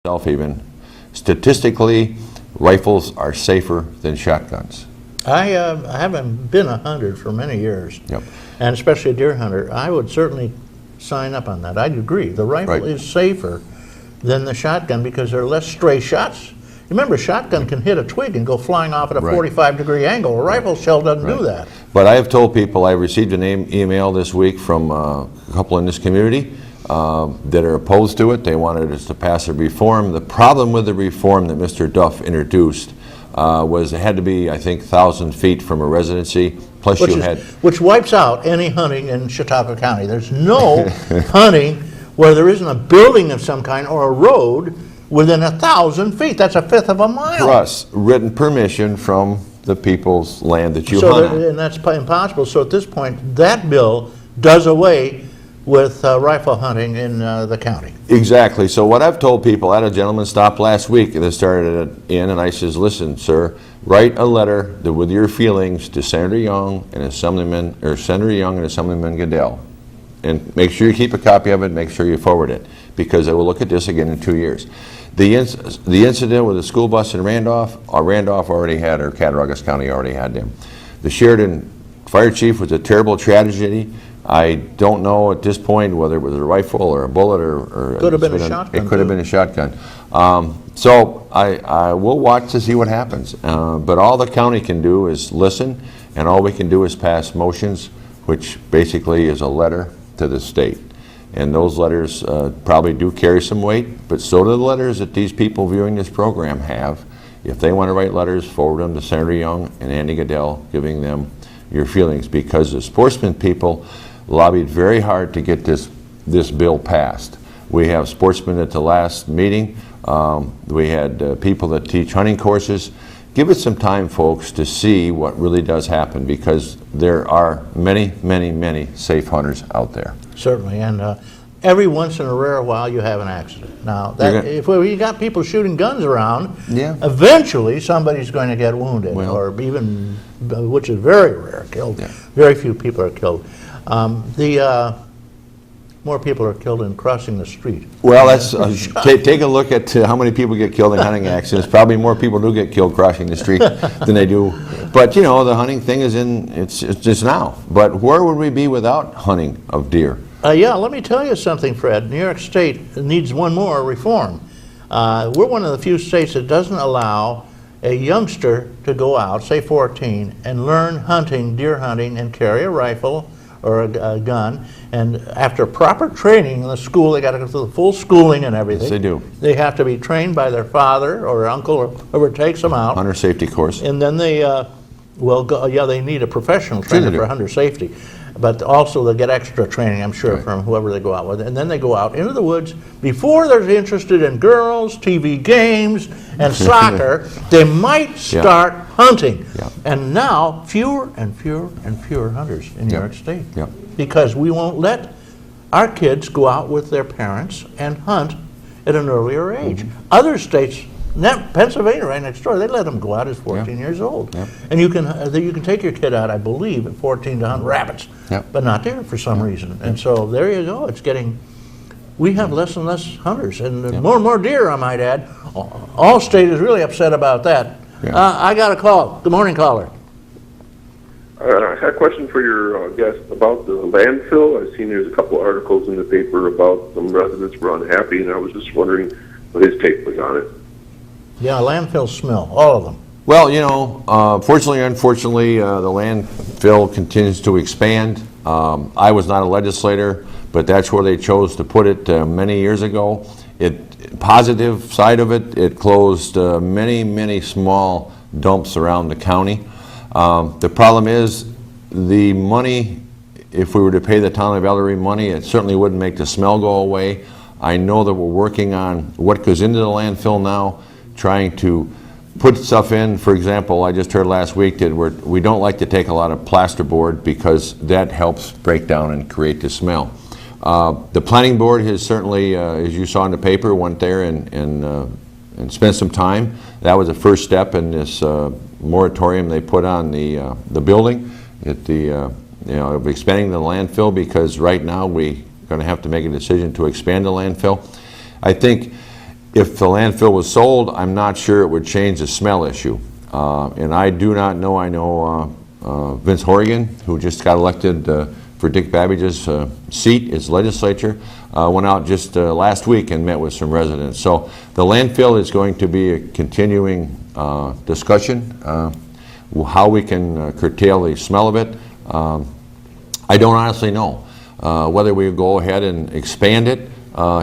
Even statistically, rifles are safer than shotguns. I haven't been a hunter for many years, Yep. and especially a deer hunter. I would certainly sign up on that. I'd agree. The rifle is safer than the shotgun because there are less stray shots. Remember, a shotgun can hit a twig and go flying off at a 45-degree angle. A rifle shell doesn't do that. But I have told people, I received an email this week from a couple in this community that are opposed to it. They wanted us to pass a reform. The problem with the reform that Mr. Duff introduced was it had to be, I think, 1,000 feet from a residency. Plus which wipes out any hunting in Chautauqua County. There's no hunting where there isn't a building of some kind or a road within 1,000 feet. That's a fifth of a mile. Plus written permission from the people's land that you hunt on. And that's impossible. So at this point, that bill does away with rifle hunting in the county. Exactly. So what I've told people, I had a gentleman stop last week that started it in, and I says, listen, sir, write a letter with your feelings to Senator Young and Assemblyman, or Senator Young and Assemblyman Goodell, and make sure you keep a copy of it. Make sure you forward it, because I will look at this again in 2 years. The incident with the school bus in Randolph already had, or Cattaraugus County already had them. The Sheridan fire chief was a terrible tragedy. I don't know at this point whether it was a rifle or a bullet or could have been a shotgun. It could have been a shotgun. So I will watch to see what happens. But all the county can do is listen, and all we can do is pass motions, which basically is a letter to the state. And those letters probably do carry some weight, but so do the letters that these people viewing this program have. If they want to write letters, forward them to Senator Young and Andy Goodell, giving them your feelings, because the sportsman people lobbied very hard to get this bill passed. We have sportsmen at the last meeting. We had people that teach hunting courses. Give it some time, folks, to see what really does happen, because there are many, many, many safe hunters out there. Certainly, and every once in a rare while you have an accident. Now, if you got people shooting guns around, eventually somebody's going to get wounded, or even, which is very rare, killed. Very few people are killed. More people are killed in crossing the street. Well, that's take a look at how many people get killed in hunting accidents. Probably more people do get killed crossing the street than they do. But you know, the hunting thing is it's just now. But where would we be without hunting of deer? Yeah, let me tell you something, Fred. New York State needs one more reform. We're one of the few states that doesn't allow a youngster to go out, say 14, and learn hunting, deer hunting, and carry a rifle or a gun, and after proper training in the school, they got to go through the full schooling and everything. Yes, they do. They have to be trained by their father or uncle or whoever takes them out. Hunter safety course. And then they, they need a professional trainer for hunter safety. But also they get extra training, I'm sure, from whoever they go out with. And then they go out into the woods. Before they're interested in girls, TV games, and soccer, they might start hunting. And now, fewer and fewer and fewer hunters in New York State. Because we won't let our kids go out with their parents and hunt at an earlier age. Other states, Pennsylvania right next door, they let them go out as 14 years old. And you can take your kid out, I believe, at 14 to hunt rabbits, but not deer for some reason. And so there you go. It's getting, we have less and less hunters, and more and more deer, I might add. Allstate is really upset about that. I got a call. Good morning, caller. I had a question for your guest about the landfill. I've seen there's a couple articles in the paper about some residents were unhappy, and I was just wondering what his take was on it. Yeah, landfills smell, all of them. Well, you know, fortunately or unfortunately, the landfill continues to expand. I was not a legislator, but that's where they chose to put it many years ago. Positive side of it, it closed many, many small dumps around the county. The problem is the money, if we were to pay the town of Ellery money, it certainly wouldn't make the smell go away. I know that we're working on what goes into the landfill now, trying to put stuff in. For example, I just heard last week that we don't like to take a lot of plasterboard because that helps break down and create the smell. The planning board has certainly, as you saw in the paper, went there and spent some time. That was the first step in this moratorium they put on the building, of expanding the landfill, because right now we're going to have to make a decision to expand the landfill. I think If the landfill was sold, I'm not sure it would change the smell issue. And I do not know, I know Vince Horrigan, who just got elected for Dick Babbage's seat as legislature, went out just last week and met with some residents. So the landfill is going to be a continuing discussion, how we can curtail the smell of it. I don't honestly know whether we go ahead and expand it.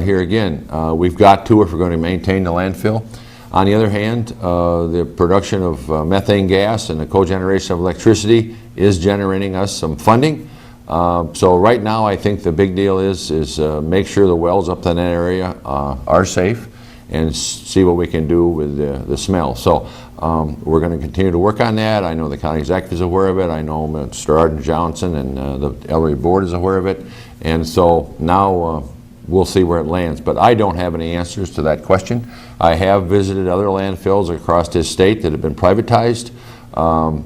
Here again, we've got to if we're going to maintain the landfill. On the other hand, the production of methane gas and the cogeneration of electricity is generating us some funding. So right now, I think the big deal is make sure the wells up in that area are safe and see what we can do with the smell. So we're going to continue to work on that. I know the county executive is aware of it. I know Mr. Arden Johnson and the Ellery board is aware of it. And so now we'll see where it lands. But I don't have any answers to that question. I have visited other landfills across this state that have been privatized.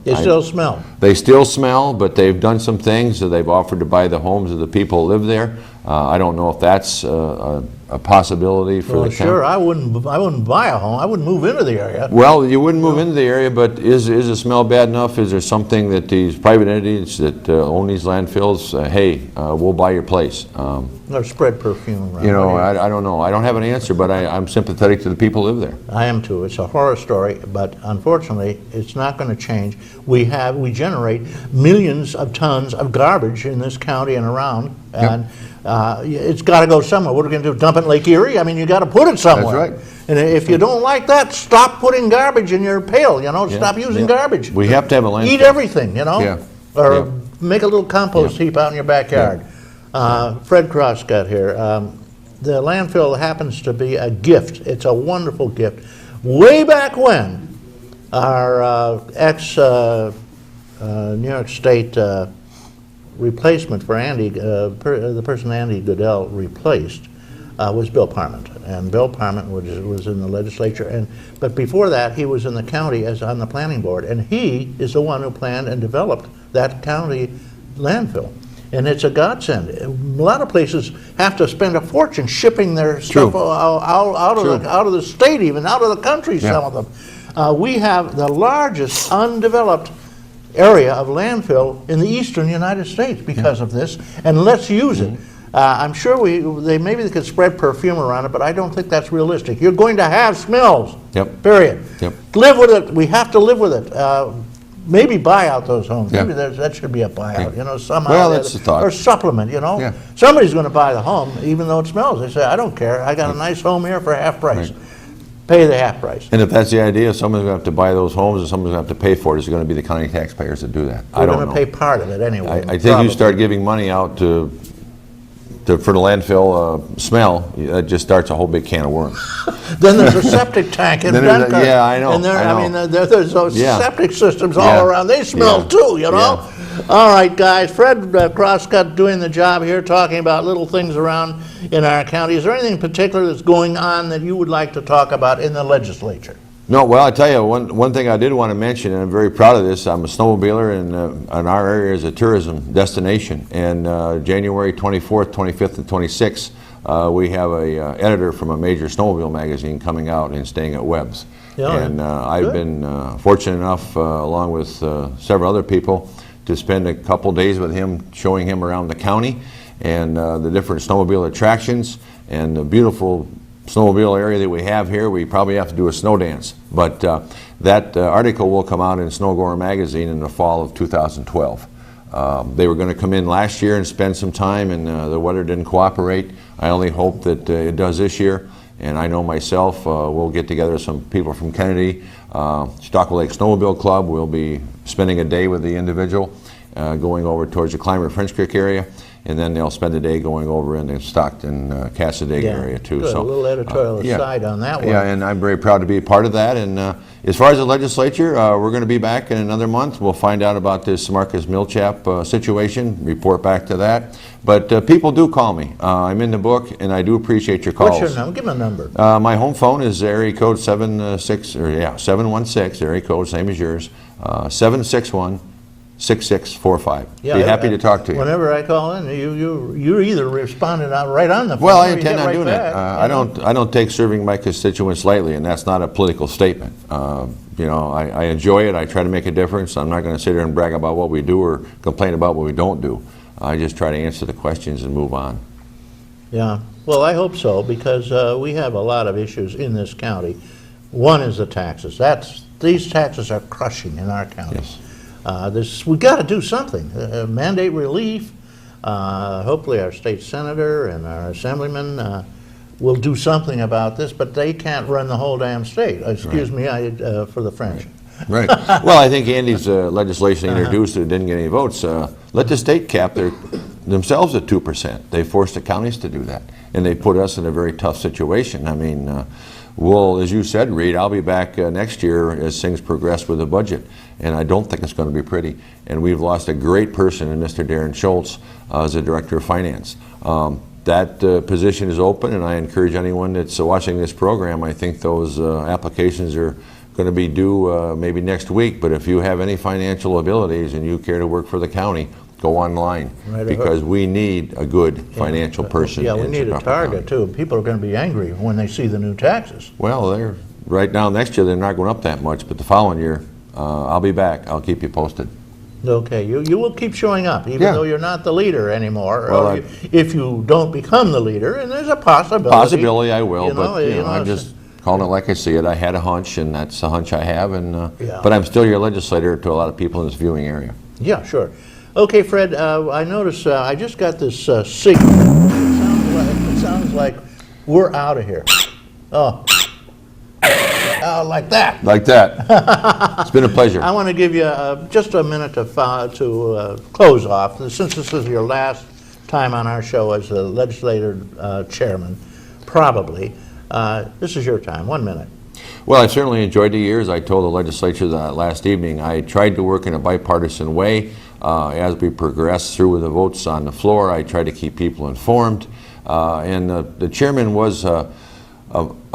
They still smell. They still smell, but they've done some things. So they've offered to buy the homes of the people who live there. I don't know if that's a possibility for the county. Sure, I wouldn't buy a home. I wouldn't move into the area. Well, you wouldn't move into the area, but is the smell bad enough? Is there something that these private entities that own these landfills, hey, we'll buy your place? Or spread perfume around. You know, I don't know. I don't have an answer, but I'm sympathetic to the people who live there. I am too. It's a horror story, but unfortunately, it's not going to change. We generate millions of tons of garbage in this county and around, and it's got to go somewhere. What are we going to do? Dump it in Lake Erie? I mean, you got to put it somewhere. That's right. And if you don't like that, stop putting garbage in your pail. You know, stop using garbage. We have to have a landfill. Eat everything. You know, or make a little compost heap out in your backyard. Fred Crosscut here. The landfill happens to be a gift. It's a wonderful gift. Way back when, our ex-New York State replacement for Andy, the person Andy Goodell replaced, was Bill Parment. And Bill Parment was in the legislature. But before that, he was in the county on the planning board. And he is the one who planned and developed that county landfill. And it's a godsend. A lot of places have to spend a fortune shipping their stuff out of the state, even out of the country, some of them. We have the largest undeveloped area of landfill in the eastern United States because of this, and let's use it. I'm sure maybe they could spread perfume around it, but I don't think that's realistic. You're going to have smells, period. Live with it. We have to live with it. Maybe buy out those homes. Maybe that should be a buyout, you know, somehow. Well, that's the thought. Or supplement, you know. Somebody's going to buy the home, even though it smells. They say, I don't care. I got a nice home here for half price. Pay the half price. And if that's the idea, someone's going to have to buy those homes and someone's going to have to pay for it. It's going to be the county taxpayers that do that. I don't know. We're going to pay part of it anyway. I think you start giving money out for the landfill smell, it just starts a whole big can of worms. Then there's a septic tank in Dunkirk. Yeah, I know. And I mean, there's those septic systems all around. They smell too, you know. All right, guys. Fred Crosscut doing the job here, talking about little things around in our county. Is there anything in particular that's going on that you would like to talk about in the legislature? No, well, I tell you, one thing I did want to mention, and I'm very proud of this, I'm a snowmobiler, and our area is a tourism destination. And January 24th, 25th, and 26th, we have a editor from a major snowmobile magazine coming out and staying at Webb's. I've been fortunate enough, along with several other people, to spend a couple days with him, showing him around the county and the different snowmobile attractions and the beautiful snowmobile area that we have here. We probably have to do a snow dance, but that article will come out in Snowgoer magazine in the fall of 2012. They were going to come in last year and spend some time, and the weather didn't cooperate. I only hope that it does this year, and I know myself, we'll get together some people from Kennedy, Stockwell Lake Snowmobile Club. We'll be spending a day with the individual, going over towards the Clymer French Creek area, and then they'll spend a day going over in the Stockton, Cassadaga area too. Good. So a little editorial aside on that one. Yeah, and I'm very proud to be a part of that. And as far as the legislature, we're going to be back in another month. We'll find out about this Marcus Millchap situation, report back to that. But people do call me. I'm in the book, and I do appreciate your calls. What's your number? Give me a number. My home phone is area code 716, area code same as yours, 761 888-761-6645. Yeah, Be happy to talk to you. Whenever I call in, you're either responding out right on the phone. Well, I or you intend get on right doing back, it. I don't take serving my constituents lightly, and that's not a political statement. You know, I enjoy it. I try to make a difference. I'm not going to sit here and brag about what we do or complain about what we don't do. I just try to answer the questions and move on. Yeah, well, I hope so, because we have a lot of issues in this county. One is the taxes. These taxes are crushing in our county. Yes. We got to do something. Mandate relief. Hopefully, our state senator and our assemblyman will do something about this, but they can't run the whole damn state. Excuse me, for the French. Right. Well, I think Andy's legislation introduced it didn't get any votes. Let the state cap themselves at 2%. They forced the counties to do that, and they put us in a very tough situation. I mean, well, as you said, Reed, I'll be back next year as things progress with the budget, and I don't think it's going to be pretty. And we've lost a great person in Mr. Darren Schultz as the Director of Finance. That position is open, and I encourage anyone that's watching this program. I think those applications are going to be due maybe next week, but if you have any financial abilities and you care to work for the county, go online, because we need a good financial person. Yeah, we need a target too. People are going to be angry when they see the new taxes. Well, they're right now next year they're not going up that much, but the following year I'll be back. I'll keep you posted. Okay, you will keep showing up, even Yeah. though you're not the leader anymore. Well, or if you don't become the leader, and there's a possibility. Possibility I will, but you know, I'm just calling it like I see it. I had a hunch, and that's a hunch I have, and Yeah. but I'm still your legislator to a lot of people in this viewing area. Yeah, sure. Okay, Fred, I notice I just got this signal. It sounds like we're out of here. Oh. Like that. Like that. It's been a pleasure. I want to give you just a minute to close off. Since this is your last time on our show as the legislative chairman, probably, this is your time. 1 minute. Well, I certainly enjoyed the years. I told the legislature that last evening. I tried to work in a bipartisan way. As we progressed through with the votes on the floor, I tried to keep people informed. And the chairman was a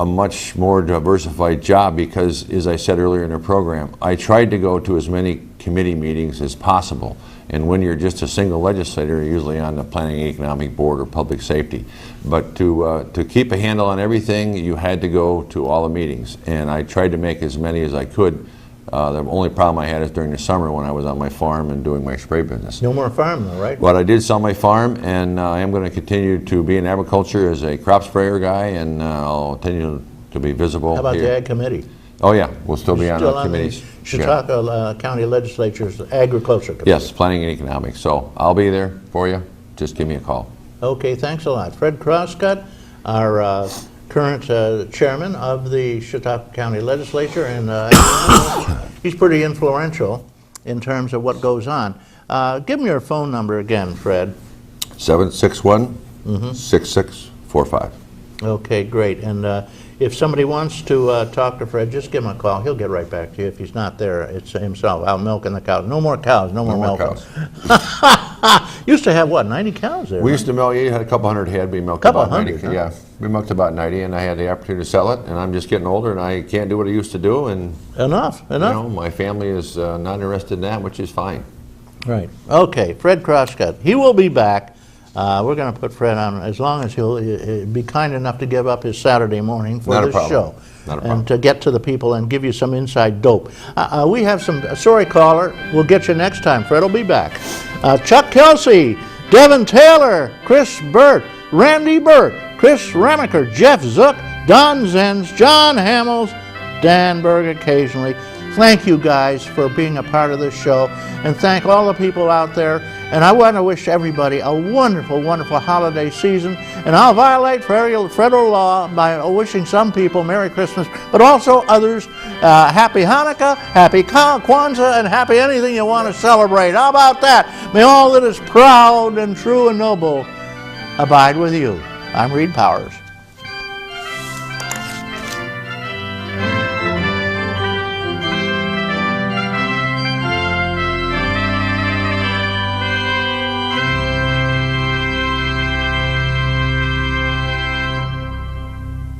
much more diversified job because, as I said earlier in the program, I tried to go to as many committee meetings as possible. And when you're just a single legislator, you're usually on the Planning and Economic Board or Public Safety. But to keep a handle on everything, you had to go to all the meetings. And I tried to make as many as I could. The only problem I had is during the summer when I was on my farm and doing my spray business. No more farm though, right? But I did sell my farm, and I am going to continue to be in agriculture as a crop sprayer guy, and I'll continue to be visible How about here. the Ag Committee? Oh yeah, we'll still be on Still our on the committees. Chautauqua County Legislature's Agriculture Committee. Yes, Planning and Economics. So I'll be there for you. Just give me a call. Okay, thanks a lot. Fred Crosscut, our current chairman of the Chautauqua County Legislature, and he's pretty influential in terms of what goes on. Give me your phone number again, Fred. 761-6645. Okay, great. And if somebody wants to talk to Fred, just give him a call. He'll get right back to you. If he's not there, it's himself out milking the cows. No more cows, no more milking. cows. Used to have, what, 90 cows there? We used to milk, you had a couple hundred head, we milked Couple about 90. hundred, huh? Yeah, we milked about 90, and I had the opportunity to sell it, and I'm just getting older, and I can't do what I used to do, and Enough. you know, my family is not interested in that, which is fine. Right. Okay, Fred Crosscut. He will be back. We're going to put Fred on as long as he'll be kind enough to give up his Saturday morning for Not a this problem. show. Not a problem. And to get to the people and give you some inside dope. We have some, sorry caller, we'll get you next time. Fred will be back. Chuck Kelsey, Devin Taylor, Chris Burt, Randy Burt, Chris Remaker, Jeff Zook, Don Zenz, John Hamels, Dan Berg occasionally. Thank you guys for being a part of this show, and thank all the people out there. And I want to wish everybody a wonderful, wonderful holiday season. And I'll violate federal law by wishing some people Merry Christmas, but also others Happy Hanukkah, Happy Kwanzaa, and Happy anything you want to celebrate. How about that? May all that is proud and true and noble abide with you. I'm Reed Powers.